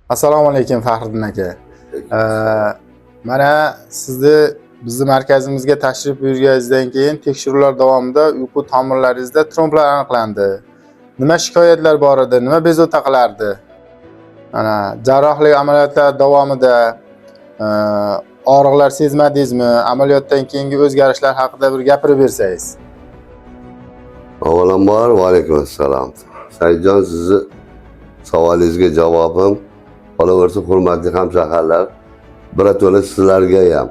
Assalomu alaykum Faxriddin aka. Mana sizni bizni markazimizga tashrif buyurganingizdan keyin tekshiruvlar davomida uyqu tomirlaringizda tromblar aniqlandi. Nima shikoyatlar bor edi? Nima bezovta qilardi? Mana jarrohlik amaliyotlar davomida og'riqlar sezmadingizmi? Amaliyotdan keyingi o'zgarishlar haqida bir gapirib bersangiz. Avvalambor va alaykum assalom. Saidjon, sizni savolingizga javobim qolaversa, hurmatli hamshaharlar, birato'la sizlarga ham.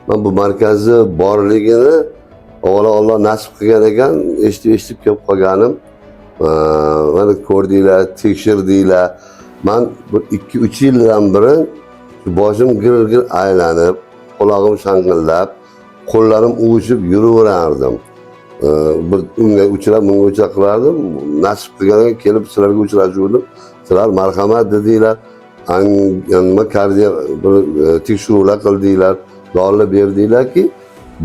Men bu markazni borligini avvalo Alloh nasib qilgan ekan, eshitib kelib qolganim. Mana ko'rdinglar, tekshirdinglar. Men bir 2-3 yildan beri boshim gir aylanib, qulog'im shang'illab, qo'llarim uvushib yuraverardim. Bir unga uchrab, bunga uchrab qilardim. Nasib qilganiga kelib sizlarga uchrashuvdim. Sizlar marhamat dedinglar. Nima kardiyo tekshiruvlar qildinglar, dorilar berdinglarki,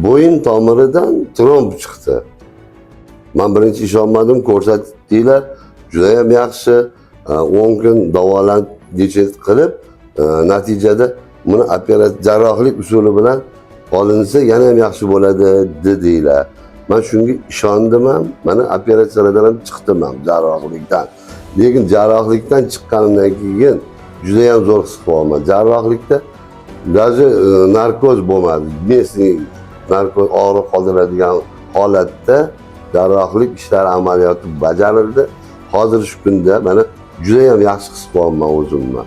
bo'yin tomiridan tromb chiqdi. Men birinchi ishonmadim, ko'rsatdinglar. Juda ham yaxshi, 10 kun davolanishni qilib, natijada buni operatsiya jarrohlik usuli bilan olinsa yana ham yaxshi bo'ladi dedinglar. Men shunga ishondim ham, mana operatsiyalardan ham chiqdim ham jarrohlikdan. Lekin jarrohlikdan chiqqanimdan keyin juda ham zo'r his qilyapman. Jarrohlikda даже narkoz bo'lmadi. Mesni narkoz og'riq qoldiradigan holatda jarrohlik ishlari amaliyoti bajarildi. Hozir shu kunda mana juda ham yaxshi his qilyapman o'zimni.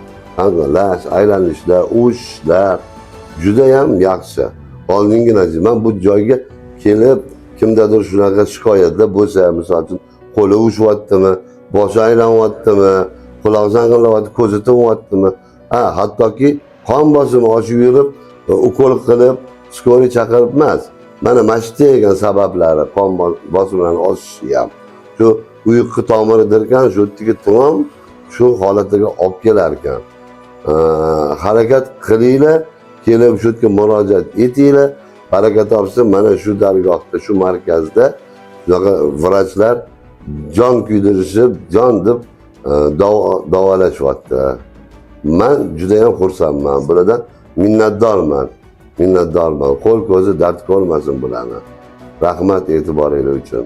Lash, aylanishlar, uvishlar juda ham yaxshi. Oldingi natija. Men bu joyga kelib kimdadir shunaqa shikoyatlar bo'lsa, misol uchun qo'li uvishyaptimi, boshi aylanyaptimi, quloq zang'illayapti, ko'zi tinyaptimi, hattoki qon bosimi oshib yurib, ukol qilib, skoriy chaqirib emas. Mana shu degan sabablari qon bosimlarining oshishi ham. Shu uyqu tomiridir ekan, shu yerdagi trom shu holatga olib kelar ekan. Harakat qilinglar, kelib shu yerga murojaat etinglar. Harakat topsa mana shu dargohda, shu markazda vrachlar jon kuydirishib, jon deb davolashyapti. Men juda ham xursandman, bulardan minnatdorman. Qo'l ko'zi dard ko'rmasin bularni. Rahmat e'tiboringiz uchun.